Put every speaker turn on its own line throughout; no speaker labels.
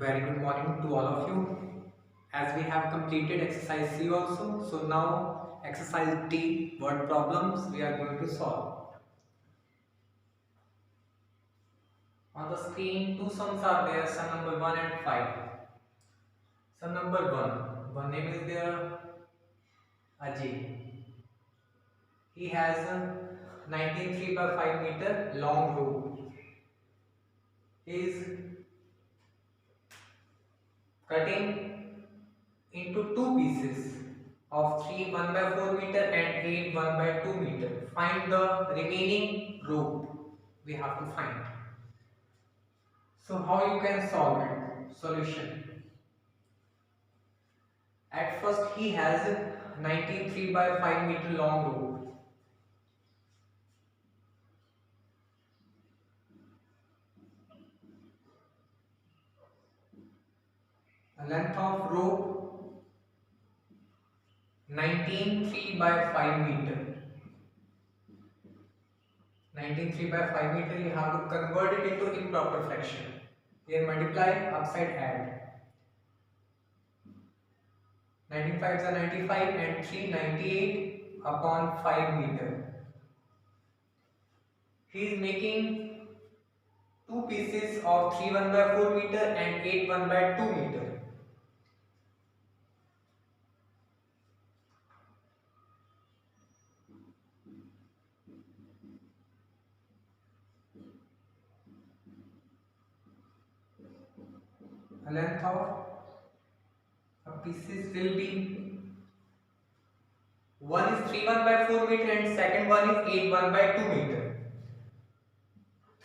Very good morning to all of you. As we have completed exercise C also, so now exercise D, word problems, we are going to solve. On the screen, two sums are there, sum number 1 and 5. Sum number 1 name is there, Ajay. He has a 19.3 by 5 meter long rope. He is cutting into two pieces of 3 1 by 4 meter and 8 1 by 2 meter. Find the remaining rope we have to find. So how you can solve it? Solution. At first he has 93 by 5 meter long rope. The length of rope 19.3 by 5 meter. 19.3 by 5 meter, you have to convert it into improper fraction. Here multiply, upside add. 95 is 95 and 3 98 upon 5 meter. He is making two pieces of 3 1 by 4 meter and 8 1 by 2 meter. The length of pieces will be, one is 3 1 by 4 meter and second one is 8 1 by 2 meter.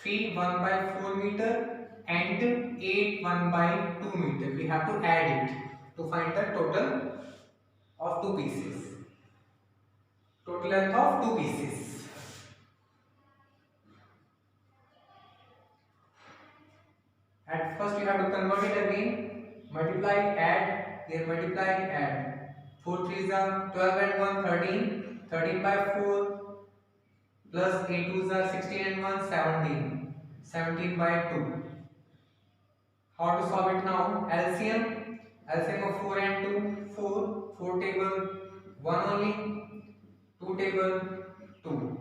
3 1 by 4 meter and 8 1 by 2 meter. We have to add it to find the total of two pieces. Total length of two pieces. At first you have to convert it again. Multiply, add, then multiply, add. 4 3s are 12 and 1 13. 13 by 4 plus 8 2s are 16 and 1 17. 17 by 2. How to solve it now? LCM. LCM of 4 and 2 4. 4 table 1 only. 2 table 2.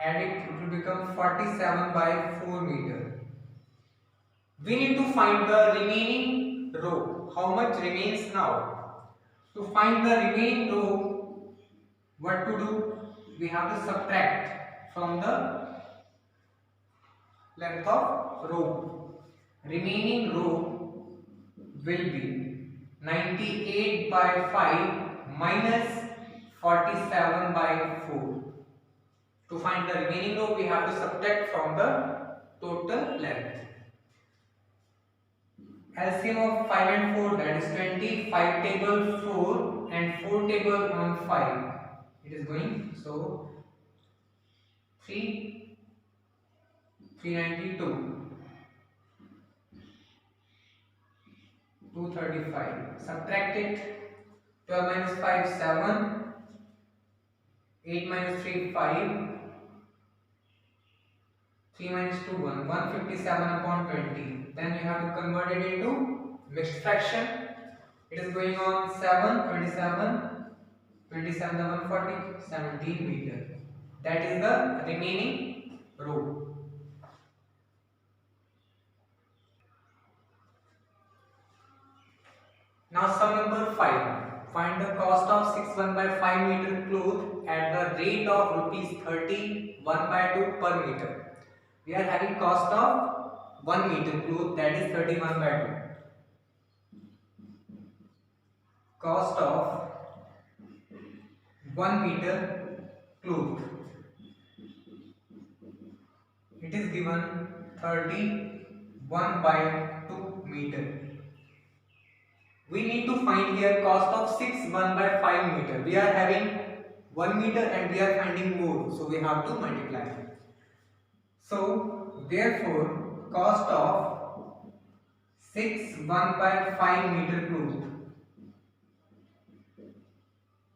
Add it, it will become 47 by 4 meter. We need to find the remaining row. How much remains now? To find the remaining row, what to do? We have to subtract from the length of row. Remaining row will be 98 by 5 minus 47 by 4. To find the remaining row, we have to subtract from the total length. LCM of 5 and 4, that is 20. 5 table 4 and 4 table on 5. It is going, so 392. 235. Subtract it. 12 minus 5 7. 8 minus 3 5. 3 minus 2 1. 157 upon 20. Then you have to convert it into mixed fraction. It is going on 7 27. 27 140. 17 meter. That is the remaining row. Now sum number 5. Find the cost of 6 1 by 5 meter cloth at the rate of rupees 30 1 by 2 per meter. We are having cost of 1 meter cloth, that is 31 by 2. Cost of 1 meter cloth. It is given 31 by 2 meter. We need to find here cost of 6 1 by 5 meter. We are having 1 meter and we are finding more, so we have to multiply. So therefore cost of 6 1 by 5 meter cloth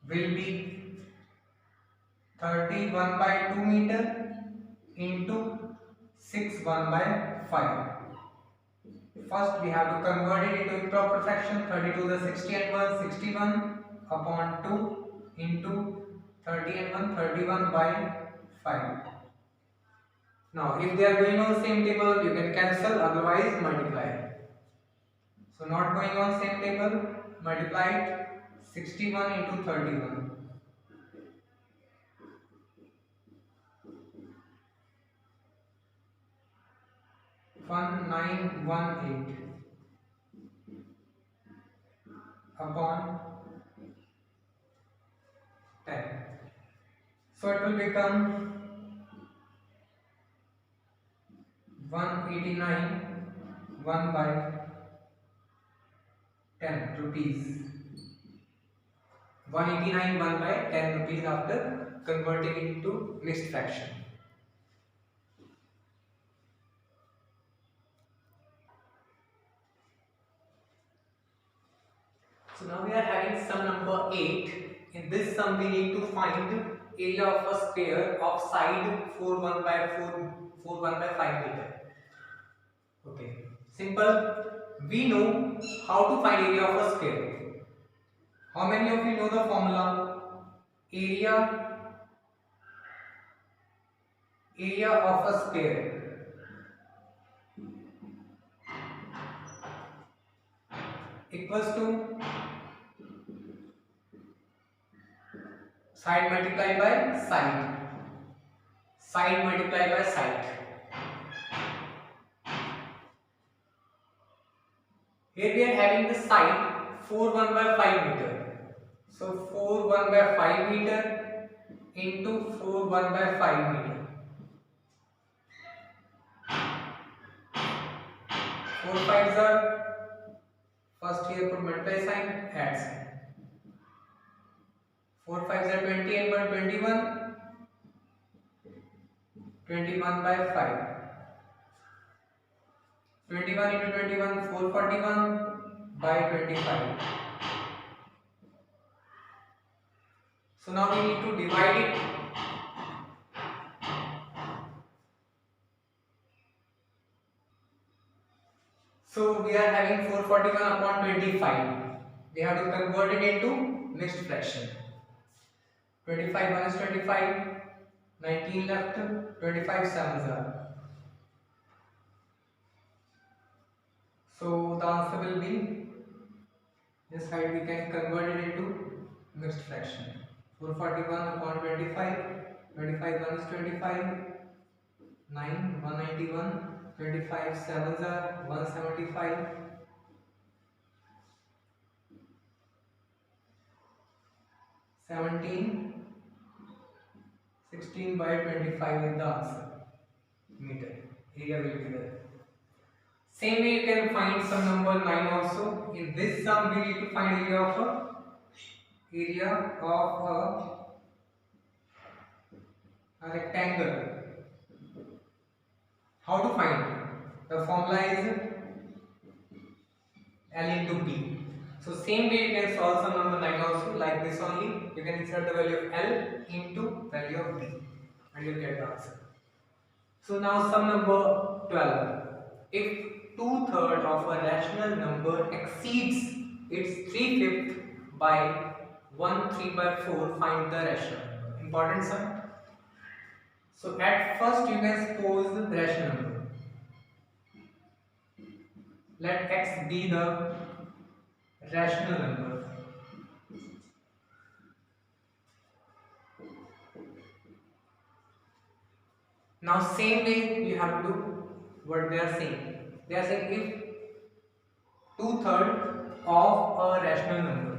will be 31 by 2 meter into 6 1 by 5. First we have to convert it into improper fraction. 32 the 60 and 1 61 upon 2 into 30 and 1 31 by 5. Now if they are going on same table you can cancel, otherwise multiply. So not going on same table, multiply it. 61 into 31. 1918 upon 10. So it will become 189 1 by 10 rupees. 189 1 by 10 rupees after converting it into mixed fraction. So now we are having sum number 8. In this sum we need to find area of a square of side 4 1 by 5 meter. Okay, simple. We know how to find area of a square. How many of you know the formula? Area of a square equals to side multiplied by side. Side multiplied by side. Here we are having the side 4 1 by 5 meter. So 4 1 by 5 meter into 4 1 by 5 meter. 4 5s are, first here put multiply sign, add sign. 4 5s are 20 and 1 21. 21 by 5. 21 into 21 441 by 25. So now we need to divide it. So we are having 441 upon 25. We have to convert it into mixed fraction. 25 1 is 25. 19 left. 25 7s are. So the answer will be, this side we can convert it into mixed fraction. 441 upon 25. 25 1 is 25. 9 191. 25 7s are 175. 17. 16 by 25 is the answer. Meter. Area will be there. Same way you can find sum number 9 also. In this sum we need to find area of a rectangle. How to find it? The formula is L into B. So same way you can solve sum number 9 also, like this only. You can insert the value of L into value of B and you will get the answer. So now sum number 12. If 2/3 of a rational number exceeds its 3/5 by 1 3 by 4, find the rational number. Important sum. So at first you can suppose the rational number. Let x be the rational number. Now same way you have to do what they are saying. They are saying if 2/3 of a rational number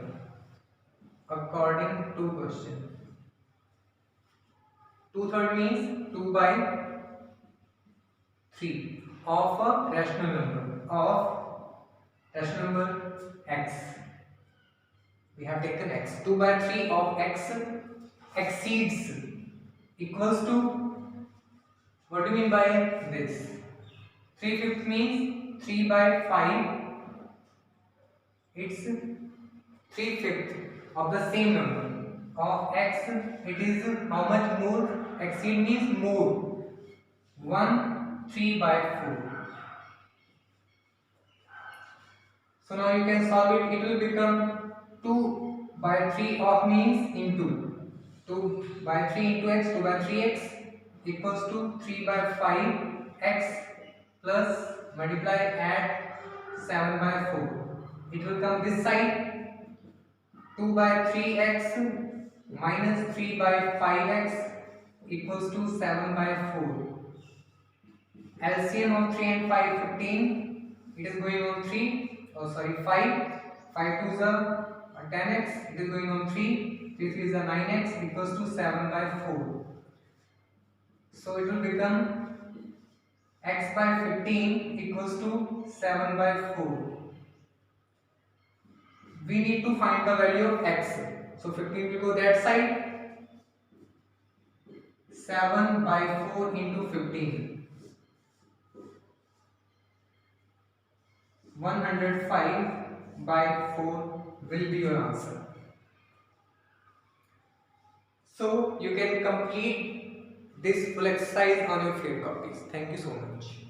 according to question. 2/3 means 2 by 3 of a rational number x. We have taken x. 2 by 3 of x exceeds equals to, what do you mean by this? 3/5 means 3 by 5. It's 3/5 of the same number of x. It is how much more? Exceed means more. 1 3 by 4. So now you can solve it. It will become 2 by 3 of means into 2 by 3 into x, 2 by 3x equals to 3 by 5x plus multiply add 7 by 4. It will come this side 2 by 3x minus 3 by 5x equals to 7 by 4. LCM of 3 and 5 15. It is going on 3. Oh sorry 5. 5 to the 10x. It is going on 3. 3 3 is the 9x equals to 7 by 4. So it will become x by 15 equals to 7 by 4. We need to find the value of x. So 15 will go that side. 7 by 4 into 15. 105 by 4 will be your answer. So you can complete this full exercise on your field copies. Thank you so much.